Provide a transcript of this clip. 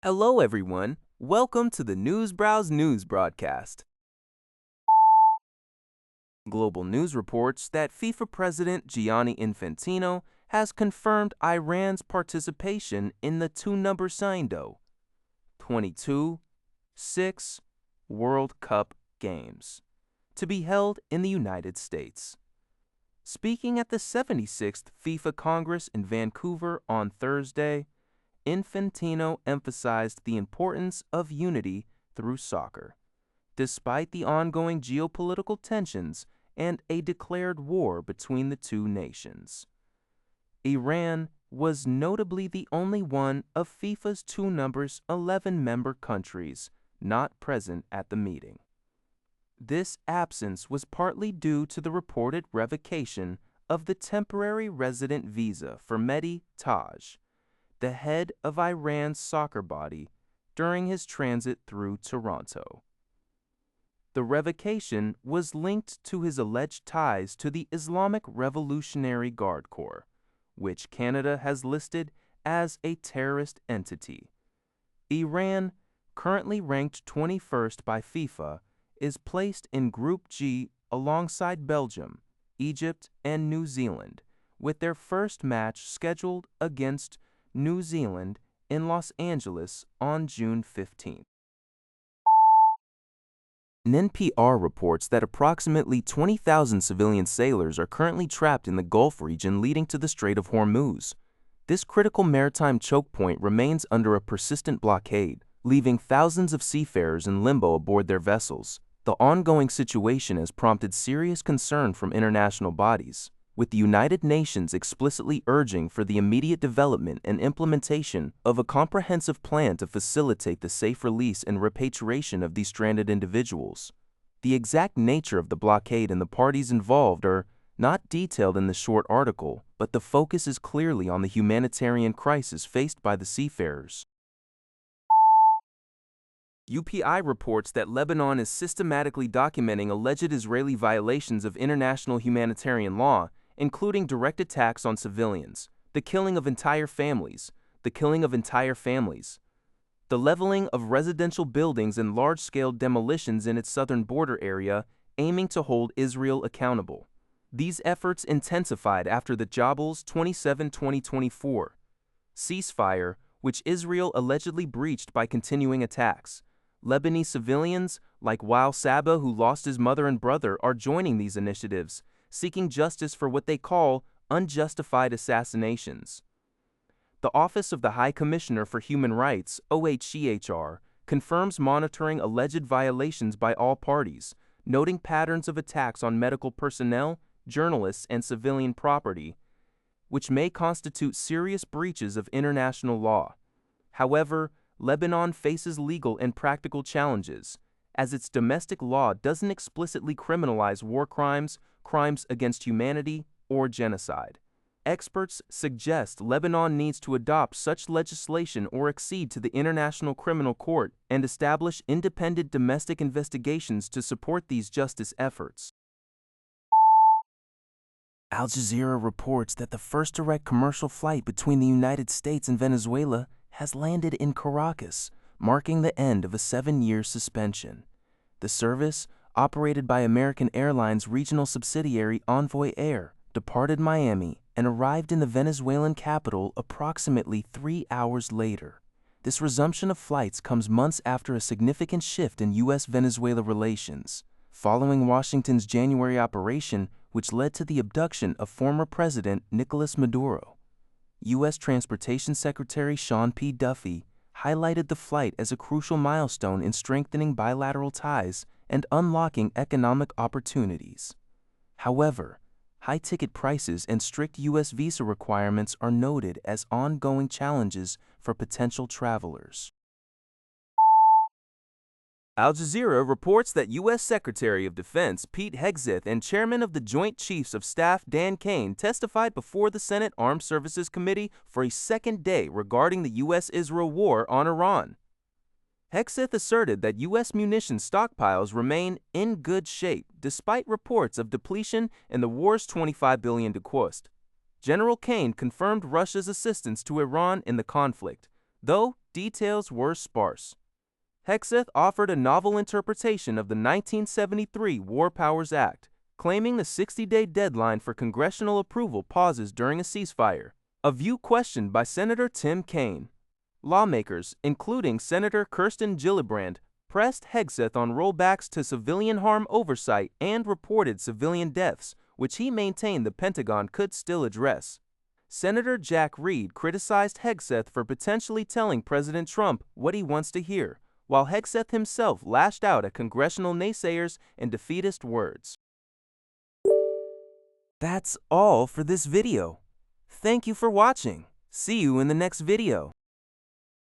Hello, everyone. Welcome to the Newsbrowse News broadcast. Global News reports that FIFA President Gianni Infantino has confirmed Iran's participation in the two-number Sindo 22-6 World Cup Games to be held in the United States. Speaking at the 76th FIFA Congress in Vancouver on Thursday, Infantino emphasized the importance of unity through soccer, despite the ongoing geopolitical tensions and a declared war between the two nations. Iran was notably the only one of FIFA's two numbers 11 member countries not present at the meeting. This absence was partly due to the reported revocation of the temporary resident visa for Mehdi Taj, the head of Iran's soccer body, during his transit through Toronto. The revocation was linked to his alleged ties to the Islamic Revolutionary Guard Corps, which Canada has listed as a terrorist entity. Iran, currently ranked 21st by FIFA, is placed in Group G alongside Belgium, Egypt, and New Zealand, with their first match scheduled against New Zealand in Los Angeles on June 15th. NPR reports that approximately 20,000 civilian sailors are currently trapped in the Gulf region leading to the Strait of Hormuz. This critical maritime choke point remains under a persistent blockade, leaving thousands of seafarers in limbo aboard their vessels. The ongoing situation has prompted serious concern from international bodies, with the United Nations explicitly urging for the immediate development and implementation of a comprehensive plan to facilitate the safe release and repatriation of these stranded individuals. The exact nature of the blockade and the parties involved are not detailed in the short article, but the focus is clearly on the humanitarian crisis faced by the seafarers. UPI reports that Lebanon is systematically documenting alleged Israeli violations of international humanitarian law, including direct attacks on civilians, the killing of entire families, the leveling of residential buildings and large-scale demolitions in its southern border area, aiming to hold Israel accountable. These efforts intensified after the Jabals 27-2024 ceasefire, which Israel allegedly breached by continuing attacks. Lebanese civilians, like Wael Saba, who lost his mother and brother, are joining these initiatives, seeking justice for what they call unjustified assassinations. The Office of the High Commissioner for Human Rights, OHCHR, confirms monitoring alleged violations by all parties, noting patterns of attacks on medical personnel, journalists, and civilian property, which may constitute serious breaches of international law. However, Lebanon faces legal and practical challenges, as its domestic law doesn't explicitly criminalize war crimes, crimes against humanity, or genocide. Experts suggest Lebanon needs to adopt such legislation or accede to the International Criminal Court and establish independent domestic investigations to support these justice efforts. Al Jazeera reports that the first direct commercial flight between the United States and Venezuela has landed in Caracas, marking the end of a 7-year suspension. The service, operated by American Airlines regional subsidiary Envoy Air, departed Miami and arrived in the Venezuelan capital approximately 3 hours later. This resumption of flights comes months after a significant shift in US-Venezuela relations, following Washington's January operation, which led to the abduction of former President Nicolas Maduro. U.S. Transportation Secretary Sean P. Duffy highlighted the flight as a crucial milestone in strengthening bilateral ties and unlocking economic opportunities. However, high ticket prices and strict U.S. visa requirements are noted as ongoing challenges for potential travelers. Al Jazeera reports that U.S. Secretary of Defense Pete Hegseth and Chairman of the Joint Chiefs of Staff Dan Kane testified before the Senate Armed Services Committee for a second day regarding the U.S.-Israel war on Iran. Hegseth asserted that U.S. munitions stockpiles remain in good shape despite reports of depletion in the war's $25 billion cost. General Kane confirmed Russia's assistance to Iran in the conflict, though details were sparse. Hegseth offered a novel interpretation of the 1973 War Powers Act, claiming the 60-day deadline for congressional approval pauses during a ceasefire, a view questioned by Senator Tim Kaine. Lawmakers, including Senator Kirsten Gillibrand, pressed Hegseth on rollbacks to civilian harm oversight and reported civilian deaths, which he maintained the Pentagon could still address. Senator Jack Reed criticized Hegseth for potentially telling President Trump what he wants to hear, while Hegseth himself lashed out at congressional naysayers and defeatist words. That's all for this video. Thank you for watching. See you in the next video.